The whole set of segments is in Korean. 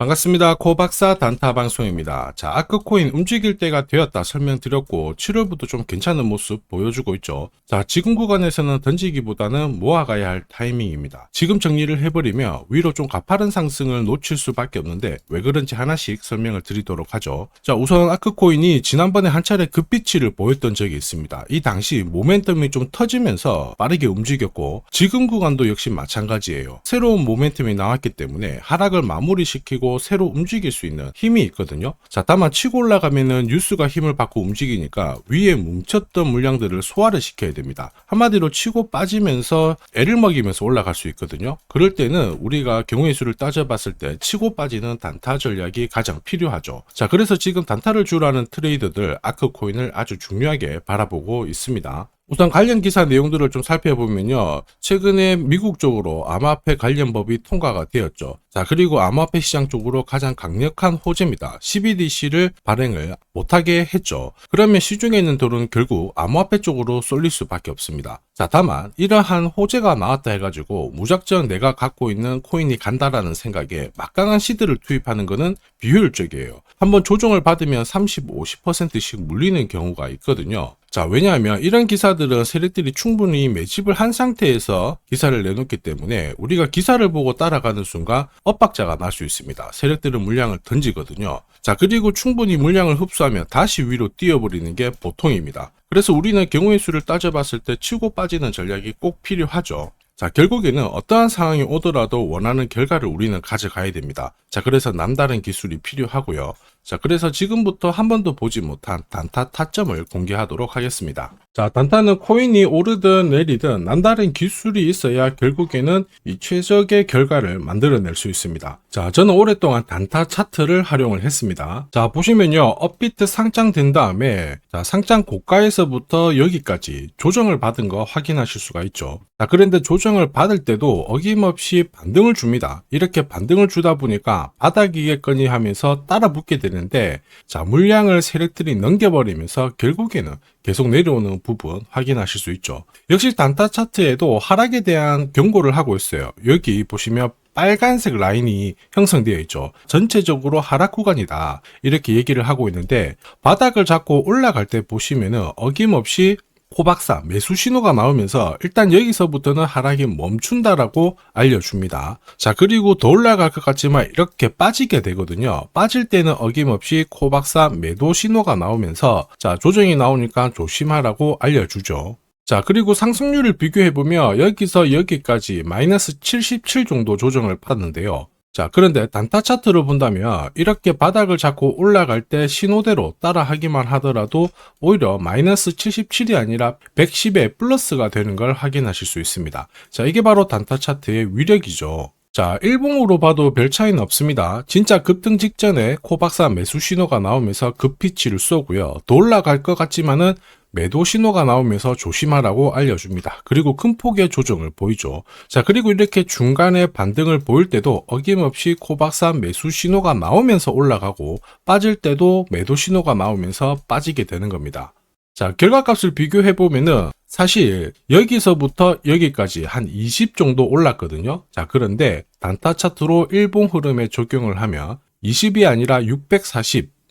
반갑습니다. 코박사 단타 방송입니다. 자, 아크코인 움직일 때가 되었다 설명드렸고 7월부터 좀 괜찮은 모습 보여주고 있죠. 자, 지금 구간에서는 던지기보다는 모아가야 할 타이밍입니다. 지금 정리를 해버리면 위로 좀 가파른 상승을 놓칠 수밖에 없는데 왜 그런지 하나씩 설명을 드리도록 하죠. 자, 우선 아크코인이 지난번에 한 차례 급비치를 보였던 적이 있습니다. 이 당시 모멘텀이 좀 터지면서 빠르게 움직였고 지금 구간도 역시 마찬가지예요. 새로운 모멘텀이 나왔기 때문에 하락을 마무리시키고 새로 움직일 수 있는 힘이 있거든요. 자, 다만 치고 올라가면은 뉴스가 힘을 받고 움직이니까 위에 뭉쳤던 물량들을 소화를 시켜야 됩니다. 한마디로 치고 빠지면서 애를 먹이면서 올라갈 수 있거든요. 그럴 때는 우리가 경우의 수를 따져봤을 때 치고 빠지는 단타 전략이 가장 필요하죠. 자, 그래서 지금 단타를 주라는 트레이더들 아크코인을 아주 중요하게 바라보고 있습니다. 우선 관련 기사 내용들을 좀 살펴보면요. 최근에 미국 쪽으로 암호화폐 관련 법이 통과가 되었죠. 자, 그리고 암호화폐 시장 쪽으로 가장 강력한 호재입니다. CBDC를 발행을 못하게 했죠. 그러면 시중에 있는 돈은 결국 암호화폐 쪽으로 쏠릴 수밖에 없습니다. 자, 다만 이러한 호재가 나왔다 해가지고 무작정 내가 갖고 있는 코인이 간다라는 생각에 막강한 시드를 투입하는 것은 비효율적이에요. 한번 조정을 받으면 30, 50%씩 물리는 경우가 있거든요. 자, 왜냐하면 이런 기사들은 세력들이 충분히 매집을 한 상태에서 기사를 내놓기 때문에 우리가 기사를 보고 따라가는 순간 엇박자가 날 수 있습니다. 세력들은 물량을 던지거든요. 자, 그리고 충분히 물량을 흡수하면 다시 위로 뛰어버리는 게 보통입니다. 그래서 우리는 경우의 수를 따져봤을 때 치고 빠지는 전략이 꼭 필요하죠. 자, 결국에는 어떠한 상황이 오더라도 원하는 결과를 우리는 가져가야 됩니다. 자, 그래서 남다른 기술이 필요하고요. 자, 그래서 지금부터 한 번도 보지 못한 단타 타점을 공개하도록 하겠습니다. 자, 단타는 코인이 오르든 내리든 남다른 기술이 있어야 결국에는 이 최적의 결과를 만들어낼 수 있습니다. 자, 저는 오랫동안 단타 차트를 활용을 했습니다. 자, 보시면요. 업비트 상장된 다음에 자, 상장 고가에서부터 여기까지 조정을 받은 거 확인하실 수가 있죠. 자, 그런데 조정을 받을 때도 어김없이 반등을 줍니다. 이렇게 반등을 주다 보니까 바닥이겠거니 하면서 따라 붙게 되는데 자, 물량을 세력들이 넘겨버리면서 결국에는 계속 내려오는 부분 확인하실 수 있죠. 역시 단타 차트에도 하락에 대한 경고를 하고 있어요. 여기 보시면 빨간색 라인이 형성되어 있죠. 전체적으로 하락 구간이다 이렇게 얘기를 하고 있는데 바닥을 잡고 올라갈 때 보시면은 어김없이 코박사 매수 신호가 나오면서 일단 여기서부터는 하락이 멈춘다라고 알려줍니다. 자, 그리고 더 올라갈 것 같지만 이렇게 빠지게 되거든요. 빠질 때는 어김없이 코박사 매도 신호가 나오면서 자, 조정이 나오니까 조심하라고 알려주죠. 자, 그리고 상승률을 비교해보면 여기서 여기까지 마이너스 77 정도 조정을 받는데요. 자, 그런데 단타 차트를 본다면 이렇게 바닥을 잡고 올라갈 때 신호대로 따라하기만 하더라도 오히려 마이너스 77이 아니라 110의 플러스가 되는 걸 확인하실 수 있습니다. 자, 이게 바로 단타 차트의 위력이죠. 자, 일봉으로 봐도 별 차이는 없습니다. 진짜 급등 직전에 코박사 매수 신호가 나오면서 급피치를 쏘고요. 더 올라갈 것 같지만은 매도 신호가 나오면서 조심하라고 알려줍니다. 그리고 큰 폭의 조정을 보이죠. 자, 그리고 이렇게 중간에 반등을 보일 때도 어김없이 코박사 매수 신호가 나오면서 올라가고 빠질 때도 매도 신호가 나오면서 빠지게 되는 겁니다. 자, 결과값을 비교해보면은 사실 여기서부터 여기까지 한 20 정도 올랐거든요. 자, 그런데 단타 차트로 일봉 흐름에 적용을 하면 20이 아니라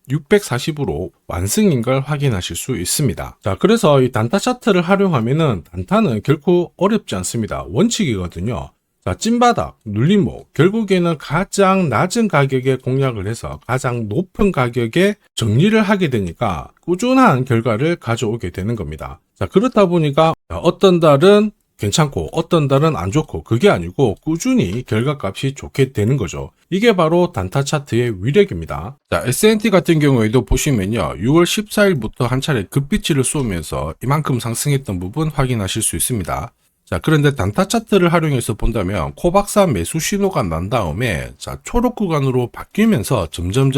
640으로 완승인 걸 확인하실 수 있습니다. 자, 그래서 이 단타 차트를 활용하면은 단타는 결코 어렵지 않습니다. 원칙이거든요. 자, 찐바닥, 눌림목, 결국에는 가장 낮은 가격에 공략을 해서 가장 높은 가격에 정리를 하게 되니까 꾸준한 결과를 가져오게 되는 겁니다. 자, 그렇다 보니까 어떤 달은 괜찮고 어떤 달은 안 좋고 그게 아니고 꾸준히 결과값이 좋게 되는 거죠. 이게 바로 단타 차트의 위력입니다. 자, S&T 같은 경우에도 보시면요. 6월 14일부터 한 차례 급비치를 쏘면서 이만큼 상승했던 부분 확인하실 수 있습니다. 자, 그런데 단타 차트를 활용해서 본다면 코박사 매수 신호가 난 다음에 자, 초록 구간으로 바뀌면서 점점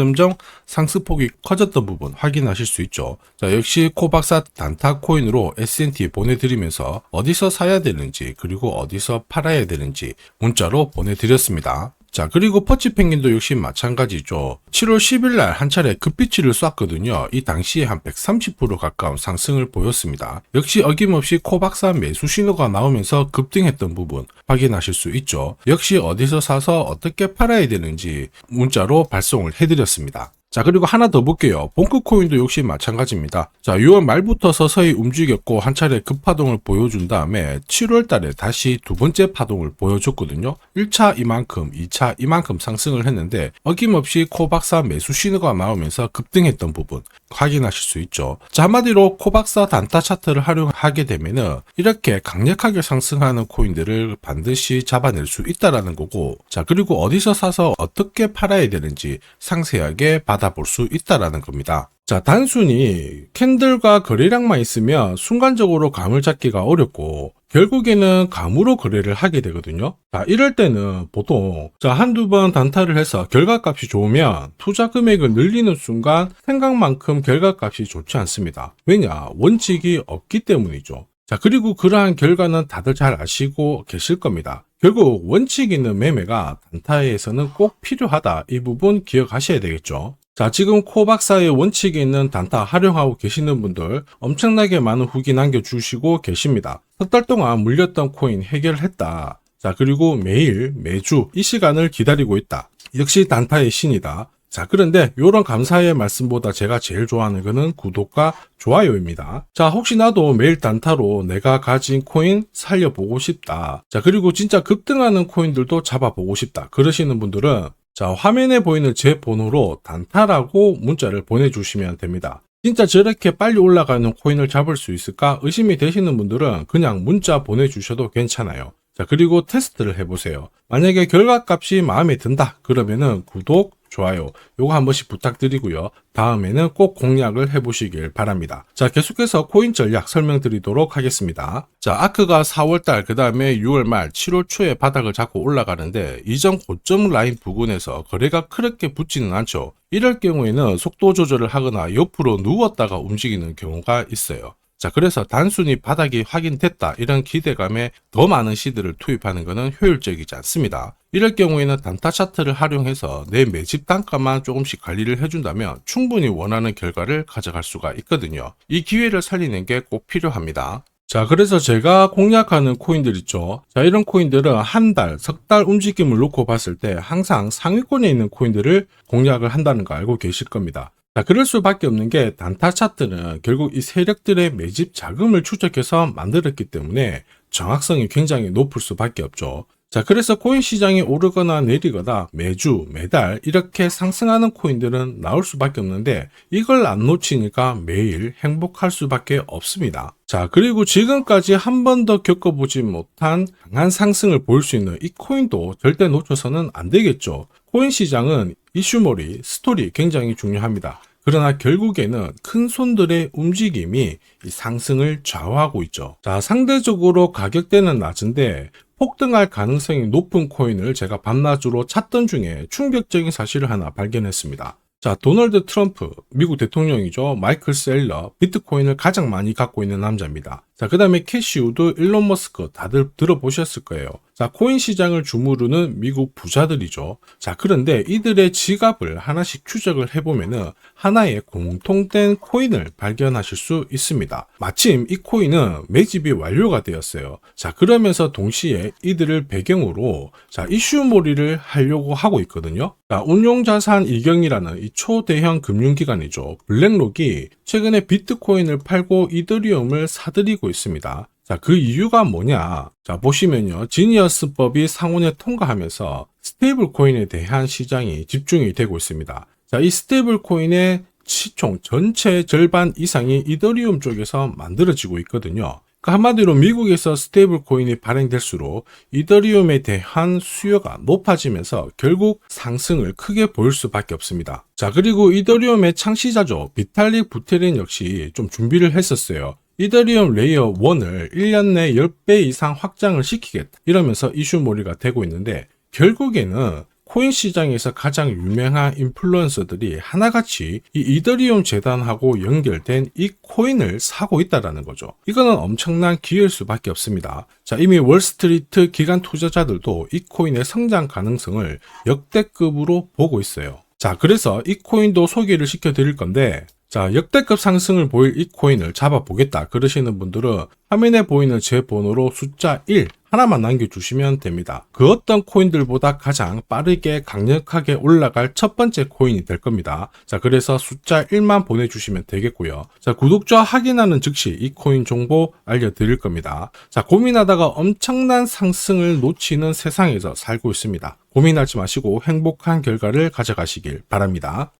상승폭이 커졌던 부분 확인하실 수 있죠. 자, 역시 코박사 단타 코인으로 S&T 보내드리면서 어디서 사야 되는지 그리고 어디서 팔아야 되는지 문자로 보내드렸습니다. 자, 그리고 퍼치펭귄도 역시 마찬가지죠. 7월 10일 날 한 차례 급비치를 쐈거든요. 이 당시에 한 130% 가까운 상승을 보였습니다. 역시 어김없이 코박사 매수 신호가 나오면서 급등했던 부분 확인하실 수 있죠. 역시 어디서 사서 어떻게 팔아야 되는지 문자로 발송을 해드렸습니다. 자, 그리고 하나 더 볼게요. 봉크코인도 역시 마찬가지입니다. 자, 6월 말부터 서서히 움직였고 한 차례 급파동을 보여준 다음에 7월 달에 다시 두 번째 파동을 보여줬거든요. 1차 이만큼, 2차 이만큼 상승을 했는데 어김없이 코박사 매수 신호가 나오면서 급등했던 부분 확인하실 수 있죠. 자, 한마디로 코박사 단타 차트를 활용하게 되면은 이렇게 강력하게 상승하는 코인들을 반드시 잡아낼 수 있다라는 거고, 자, 그리고 어디서 사서 어떻게 팔아야 되는지 상세하게 받아볼 수 있다라는 겁니다. 자, 단순히 캔들과 거래량만 있으면 순간적으로 감을 잡기가 어렵고 결국에는 감으로 거래를 하게 되거든요. 자, 이럴 때는 보통 한두 번 단타를 해서 결과값이 좋으면 투자 금액을 늘리는 순간 생각만큼 결과값이 좋지 않습니다. 왜냐? 원칙이 없기 때문이죠. 자, 그리고 그러한 결과는 다들 잘 아시고 계실 겁니다. 결국 원칙 있는 매매가 단타에서는 꼭 필요하다. 이 부분 기억하셔야 되겠죠. 자, 지금 코박사의 원칙이 있는 단타 활용하고 계시는 분들 엄청나게 많은 후기 남겨주시고 계십니다. 석 달 동안 물렸던 코인 해결했다. 자, 그리고 매일, 매주 이 시간을 기다리고 있다. 역시 단타의 신이다. 자, 그런데 이런 감사의 말씀보다 제가 제일 좋아하는 거는 구독과 좋아요입니다. 자, 혹시나도 매일 단타로 내가 가진 코인 살려보고 싶다. 자, 그리고 진짜 급등하는 코인들도 잡아보고 싶다. 그러시는 분들은 자, 화면에 보이는 제 번호로 단타라고 문자를 보내주시면 됩니다. 진짜 저렇게 빨리 올라가는 코인을 잡을 수 있을까 의심이 되시는 분들은 그냥 문자 보내주셔도 괜찮아요. 자, 그리고 테스트를 해보세요. 만약에 결과값이 마음에 든다 그러면은 구독, 좋아요 요거 한 번씩 부탁드리고요. 다음에는 꼭 공략을 해보시길 바랍니다. 자, 계속해서 코인 전략 설명드리도록 하겠습니다. 자, 아크가 4월달 그 다음에 6월 말 7월 초에 바닥을 잡고 올라가는데 이전 고점 라인 부근에서 거래가 그렇게 붙지는 않죠. 이럴 경우에는 속도 조절을 하거나 옆으로 누웠다가 움직이는 경우가 있어요. 자, 그래서 단순히 바닥이 확인됐다 이런 기대감에 더 많은 시드를 투입하는 것은 효율적이지 않습니다. 이럴 경우에는 단타 차트를 활용해서 내 매집 단가만 조금씩 관리를 해준다면 충분히 원하는 결과를 가져갈 수가 있거든요. 이 기회를 살리는 게 꼭 필요합니다. 자, 그래서 제가 공략하는 코인들 있죠. 자, 이런 코인들은 한 달, 석 달 움직임을 놓고 봤을 때 항상 상위권에 있는 코인들을 공략을 한다는 거 알고 계실 겁니다. 자, 그럴 수밖에 없는 게 단타 차트는 결국 이 세력들의 매집 자금을 추적해서 만들었기 때문에 정확성이 굉장히 높을 수밖에 없죠. 자, 그래서 코인 시장이 오르거나 내리거나 매주, 매달 이렇게 상승하는 코인들은 나올 수밖에 없는데 이걸 안 놓치니까 매일 행복할 수밖에 없습니다. 자, 그리고 지금까지 한 번도 겪어보지 못한 강한 상승을 보일 수 있는 이 코인도 절대 놓쳐서는 안 되겠죠. 코인 시장은 이슈몰이, 스토리 굉장히 중요합니다. 그러나 결국에는 큰 손들의 움직임이 이 상승을 좌우하고 있죠. 자, 상대적으로 가격대는 낮은데 폭등할 가능성이 높은 코인을 제가 밤낮으로 찾던 중에 충격적인 사실을 하나 발견했습니다. 자, 도널드 트럼프, 미국 대통령이죠. 마이클 셀러, 비트코인을 가장 많이 갖고 있는 남자입니다. 자, 그 다음에 캐시우드, 일론 머스크 다들 들어보셨을 거예요. 자, 코인 시장을 주무르는 미국 부자들이죠. 자, 그런데 이들의 지갑을 하나씩 추적을 해보면은 하나의 공통된 코인을 발견하실 수 있습니다. 마침 이 코인은 매집이 완료가 되었어요. 자, 그러면서 동시에 이들을 배경으로 자, 이슈몰이를 하려고 하고 있거든요. 자, 운용자산 이경이라는 이 초대형 금융기관이죠. 블랙록이 최근에 비트코인을 팔고 이더리움을 사들이고 있습니다. 자, 그 이유가 뭐냐? 자, 보시면요. 지니어스법이 상원에 통과하면서 스테이블 코인에 대한 시장이 집중이 되고 있습니다. 자, 이 스테이블 코인의 시총 전체 절반 이상이 이더리움 쪽에서 만들어지고 있거든요. 그러니까 한마디로 미국에서 스테이블 코인이 발행될수록 이더리움에 대한 수요가 높아지면서 결국 상승을 크게 보일 수밖에 없습니다. 자, 그리고 이더리움의 창시자죠. 비탈릭 부테린 역시 좀 준비를 했었어요. 이더리움 레이어 1을 1년 내 10배 이상 확장을 시키겠다. 이러면서 이슈몰이가 되고 있는데 결국에는 코인 시장에서 가장 유명한 인플루언서들이 하나같이 이 이더리움 재단하고 연결된 이 코인을 사고 있다라는 거죠. 이거는 엄청난 기회일 수밖에 없습니다. 자, 이미 월스트리트 기관 투자자들도 이 코인의 성장 가능성을 역대급으로 보고 있어요. 자, 그래서 이 코인도 소개를 시켜 드릴 건데, 자, 역대급 상승을 보일 이 코인을 잡아보겠다 그러시는 분들은 화면에 보이는 제 번호로 숫자 1 하나만 남겨주시면 됩니다. 그 어떤 코인들보다 가장 빠르게 강력하게 올라갈 첫 번째 코인이 될 겁니다. 자, 그래서 숫자 1만 보내주시면 되겠고요. 자, 구독자 확인하는 즉시 이 코인 정보 알려드릴 겁니다. 자, 고민하다가 엄청난 상승을 놓치는 세상에서 살고 있습니다. 고민하지 마시고 행복한 결과를 가져가시길 바랍니다.